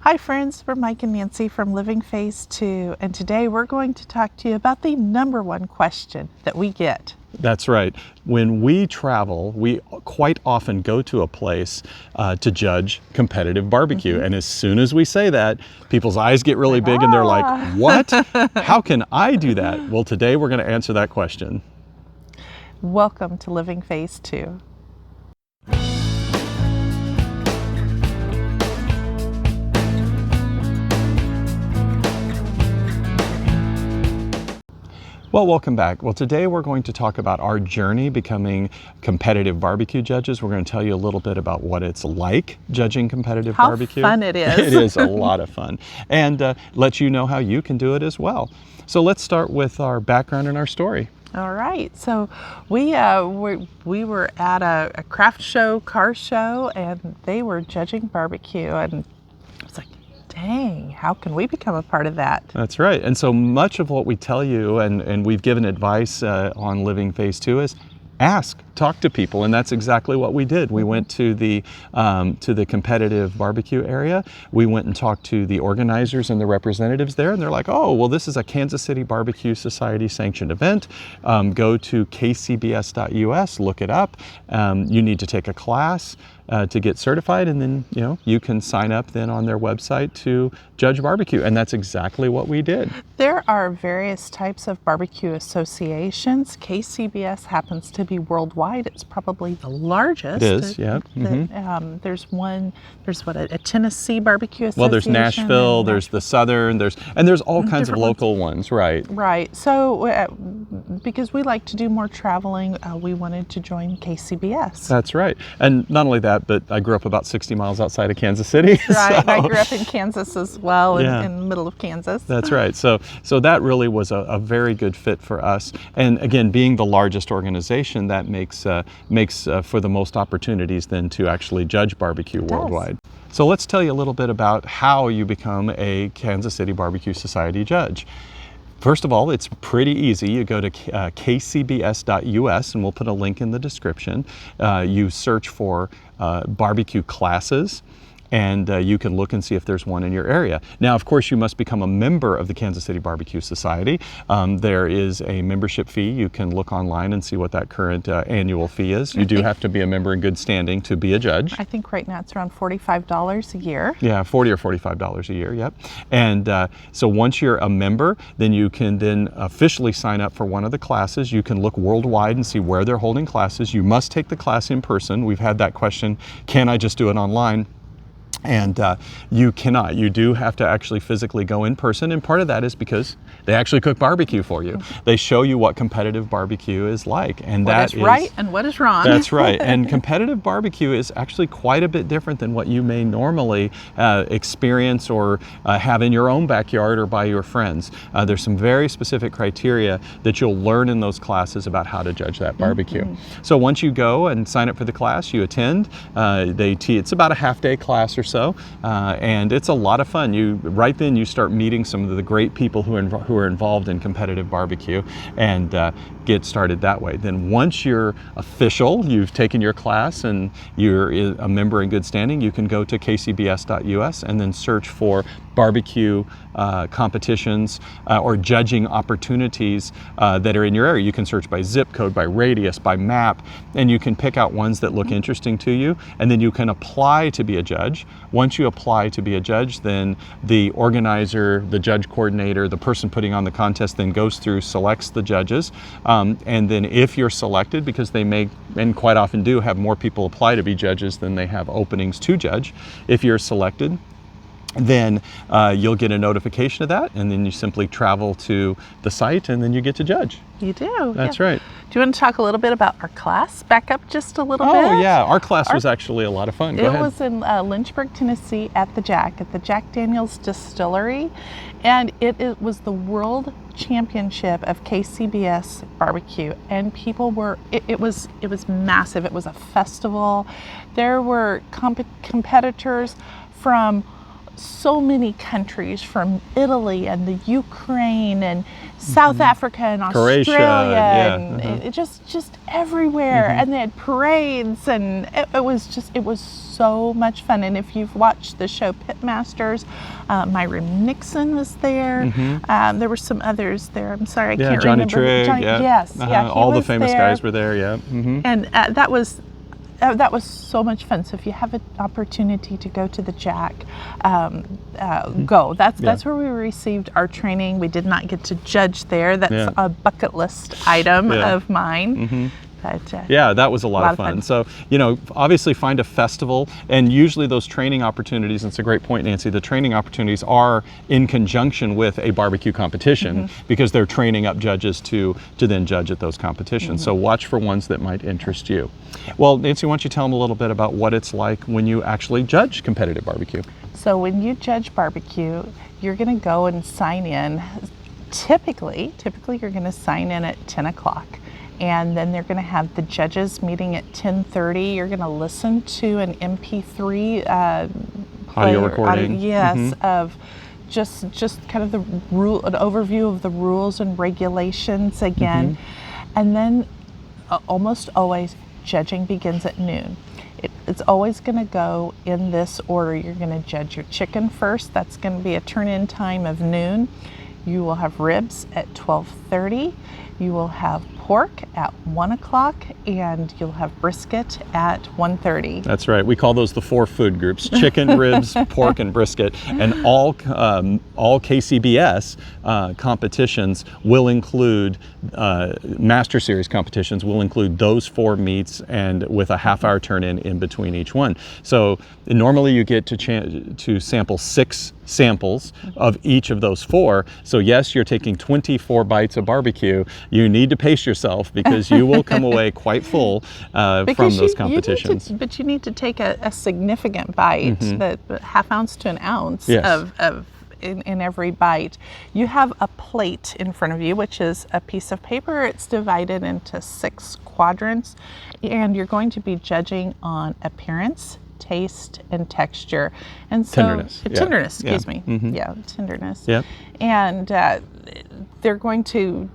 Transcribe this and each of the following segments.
Hi friends, we're Mike and Nancy from Living Phase 2, and today we're going to talk to you about the number one question that we get. That's right. When we travel, we quite often go to a place to judge competitive barbecue. And as soon as we say that, people's eyes get really big and they're like, what? How can I do that? Well, today we're going to answer that question. Welcome to Living Phase 2. Well, welcome back. Well, today we're going to talk about our journey becoming competitive barbecue judges. We're going to tell you a little bit about what it's like judging competitive barbecue. How fun it is. It is a lot of fun. And let you know how you can do it as well. So let's start with our background and our story. All right, so we were at a craft show, car show, and they were judging barbecue, and I was like, dang, how can we become a part of that? That's right. And so much of what we tell you, and we've given advice on Living Phase 2 is ask, talk to people, and that's exactly what we did. We went to the competitive barbecue area. We went and talked to the organizers and the representatives there, and they're like, oh, well, this is a Kansas City Barbecue Society sanctioned event. Go to kcbs.us, look it up. You need to take a class to get certified, and then you can sign up then on their website to judge barbecue, and that's exactly what we did. There are various types of barbecue associations. KCBS happens to be worldwide. It's probably the largest. It is, yeah. There's a Tennessee Barbecue Association. Well, there's Nashville, there's the Southern, there's all kinds of local ones, right? Right. So because we like to do more traveling, we wanted to join KCBS. That's right. And not only that, but I grew up about 60 miles outside of Kansas City. Right. So. I grew up in Kansas as well, in the middle of Kansas. That's right. So that really was a very good fit for us. And again, being the largest organization, that makes for the most opportunities then to actually judge barbecue worldwide. So let's tell you a little bit about how you become a Kansas City Barbecue Society judge. First of all, it's pretty easy. You go to kcbs.us, and we'll put a link in the description. You search for barbecue classes, and you can look and see if there's one in your area. Now, of course, you must become a member of the Kansas City Barbecue Society. There is a membership fee. You can look online and see what that current annual fee is. You do have to be a member in good standing to be a judge. I think right now it's around $45 a year. Yeah, $40 or $45 a year, yep. And so once you're a member, then you can then officially sign up for one of the classes. You can look worldwide and see where they're holding classes. You must take the class in person. We've had that question, can I just do it online? And you cannot. You do have to actually physically go in person, and part of that is because they actually cook barbecue for you. They show you what competitive barbecue is like, and what is right and what is wrong. That's right. And competitive barbecue is actually quite a bit different than what you may normally experience or have in your own backyard or by your friends. There's some very specific criteria that you'll learn in those classes about how to judge that barbecue. So once you go and sign up for the class, you attend. It's about a half-day class or so, and it's a lot of fun. Right then you start meeting some of the great people who are involved in competitive barbecue, and get started that way. Then once you're official, you've taken your class and you're a member in good standing, you can go to kcbs.us and then search for barbecue competitions or judging opportunities that are in your area. You can search by zip code, by radius, by map, and you can pick out ones that look interesting to you, and then you can apply to be a judge. Once you apply to be a judge, then the organizer, the judge coordinator, the person putting on the contest then goes through, selects the judges, and then if you're selected, because they may, and quite often do, have more people apply to be judges than they have openings to judge, if you're selected, then you'll get a notification of that, and then you simply travel to the site, and then you get to judge. You do. That's right. Do you want to talk a little bit about our class? Back up just a little bit. Oh yeah, our class was actually a lot of fun. Go ahead. It was in Lynchburg, Tennessee at the Jack Daniel's Distillery, and it was the World Championship of KCBS barbecue, and people were, it was massive. It was a festival. There were competitors from so many countries, from Italy and the Ukraine and South Africa and Croatia, Australia, yeah. and it just everywhere. And they had parades, and it was so much fun. And if you've watched the show Pitmasters, Myron Nixon was there. There were some others there. I'm sorry, I can't Johnny remember. Trigg, Yes, he all the was famous there. guys were there. Yeah. And that was so much fun. So if you have an opportunity to go to the Jack, go. That's where we received our training. We did not get to judge there. That's a bucket list item of mine. But, yeah, that was a lot of fun. So, obviously find a festival, and usually those training opportunities, and it's a great point, Nancy, the training opportunities are in conjunction with a barbecue competition because they're training up judges to then judge at those competitions. So watch for ones that might interest you. Well, Nancy, why don't you tell them a little bit about what it's like when you actually judge competitive barbecue? So when you judge barbecue, you're going to go and sign in. Typically you're going to sign in at 10 o'clock. And then they're going to have the judges meeting at 10:30. You're going to listen to an MP3 audio recording. Of just kind of an overview of the rules and regulations again. And then almost always judging begins at noon. It's always going to go in this order. You're going to judge your chicken first. That's going to be a turn-in time of noon. You will have ribs at 12:30. You will have pork at 1 o'clock, and you'll have brisket at 1:30. That's right. We call those the 4 food groups: chicken, ribs, pork, and brisket. And all KCBS competitions will include, Master Series competitions will include those 4 meats, and with a half-hour turn-in in between each one. So normally you get to sample 6 samples of each of those 4. So yes, you're taking 24 bites of barbecue. You need to pace yourself because you will come away quite full from those competitions. But you need to take a significant bite, the half ounce to an ounce of in every bite. You have a plate in front of you, which is a piece of paper. It's divided into 6 quadrants, and you're going to be judging on appearance, taste, and texture, and so tenderness. Excuse me. Tenderness. Yeah. And they're going to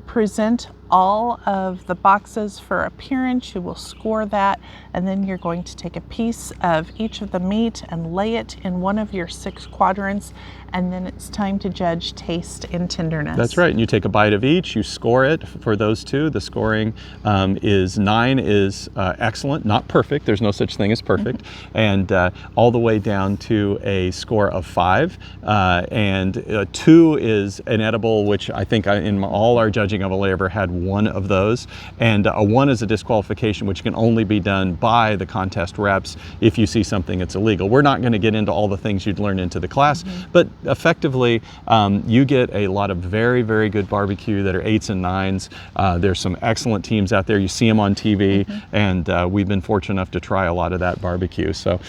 present all of the boxes for appearance. You will score that, and then you're going to take a piece of each of the meat and lay it in one of your 6 quadrants, and then it's time to judge taste and tenderness. That's right. And you take a bite of each, you score it for those 2. The scoring is 9 is excellent, not perfect. There's no such thing as perfect. And all the way down to a score of 5. And 2 is an edible, which I think in all our judging I've only ever had 1 of those. And a 1 is a disqualification, which can only be done by the contest reps if you see something that's illegal. We're not going to get into all the things you'd learn into the class, but effectively you get a lot of very, very good barbecue that are 8s and 9s. There's some excellent teams out there. You see them on TV, and we've been fortunate enough to try a lot of that barbecue. So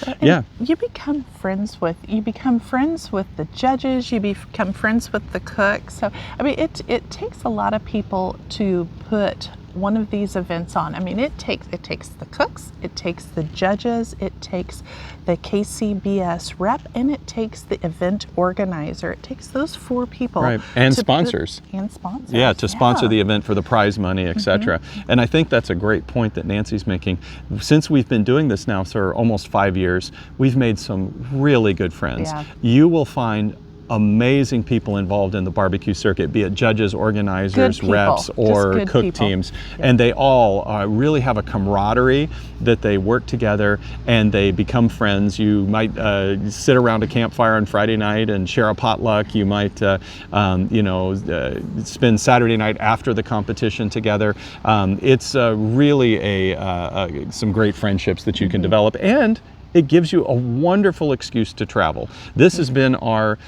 you become friends with the judges. You become friends with the cooks. So I mean, it takes a lot of people to put one of these events on. I mean, it takes the cooks, it takes the judges, it takes the KCBS rep, and it takes the event organizer. It takes those 4 people. Right, and sponsors. Yeah, to sponsor the event for the prize money, etc. And I think that's a great point that Nancy's making. Since we've been doing this now for almost 5 years, we've made some really good friends. Yeah. You will find amazing people involved in the barbecue circuit, be it judges, organizers, reps, or cook teams. And they all really have a camaraderie that they work together and they become friends. You might sit around a campfire on Friday night and share a potluck. You might spend Saturday night after the competition together. It's really some great friendships that you can develop, and it gives you a wonderful excuse to travel. This has been our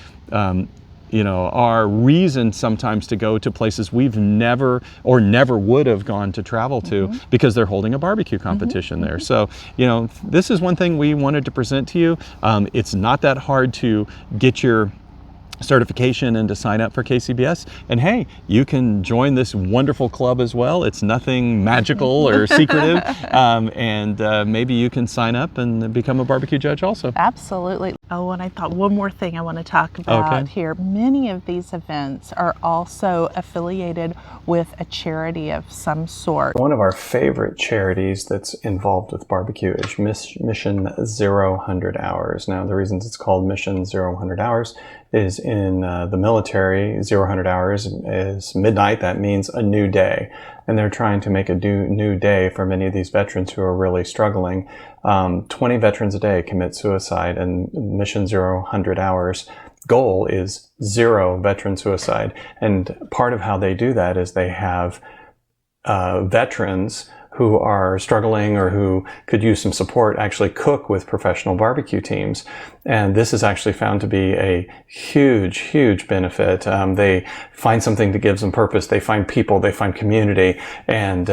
reason sometimes to go to places we've never would have gone to travel to because they're holding a barbecue competition there. So, this is one thing we wanted to present to you. It's not that hard to get your certification and to sign up for KCBS. And hey, you can join this wonderful club as well. It's nothing magical or secretive, and maybe you can sign up and become a barbecue judge also. Absolutely. Oh, and I thought one more thing I want to talk about here. Many of these events are also affiliated with a charity of some sort. One of our favorite charities that's involved with barbecue is Mission 0 Hours. Now, the reasons it's called Mission 0 Hours is in the military, 0 hours is midnight. That means a new day. And they're trying to make a new day for many of these veterans who are really struggling. 20 veterans a day commit suicide, and Mission 0 Hours goal is 0 veteran suicide. And part of how they do that is they have veterans who are struggling or who could use some support actually cook with professional barbecue teams. And this is actually found to be a huge benefit. They find something that gives them purpose. They find people, they find community. And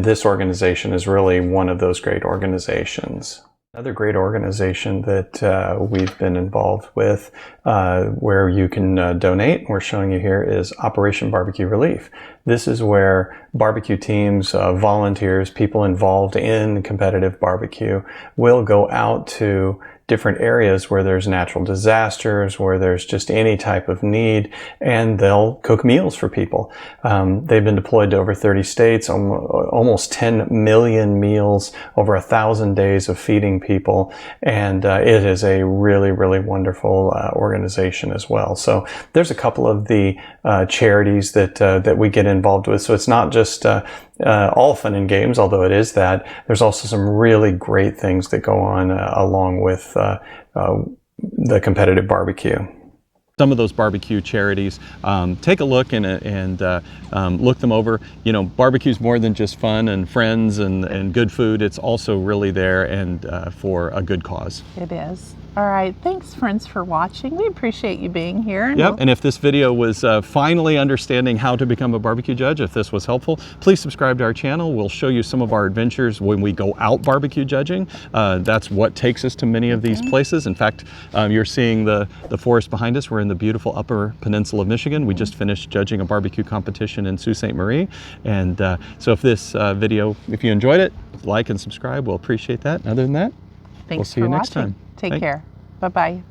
this organization is really one of those great organizations. Another great organization that we've been involved with, where you can donate, we're showing you here, is Operation Barbecue Relief. This is where barbecue teams, volunteers, people involved in competitive barbecue will go out to different areas where there's natural disasters, where there's just any type of need, and they'll cook meals for people. They've been deployed to over 30 states, almost 10 million meals, over 1,000 days of feeding people, and it is a really wonderful organization as well. So there's a couple of the charities that we get involved with. So it's not just all fun and games, although it is that. There's also some really great things that go on along with the competitive barbecue. Some of those barbecue charities, take a look and look them over. You know, barbecue's more than just fun and friends and good food. It's also really there and for a good cause. It is. All right, thanks friends for watching. We appreciate you being here. Yep, and if this video was finally understanding how to become a barbecue judge, if this was helpful, please subscribe to our channel. We'll show you some of our adventures when we go out barbecue judging. That's what takes us to many of these places. In fact, you're seeing the forest behind us. We're in the beautiful Upper Peninsula of Michigan. We just finished judging a barbecue competition in Sault Ste. Marie. And so if this video, if you enjoyed it, like and subscribe. We'll appreciate that. Other than that, we'll see you next time. Take care. Bye-bye.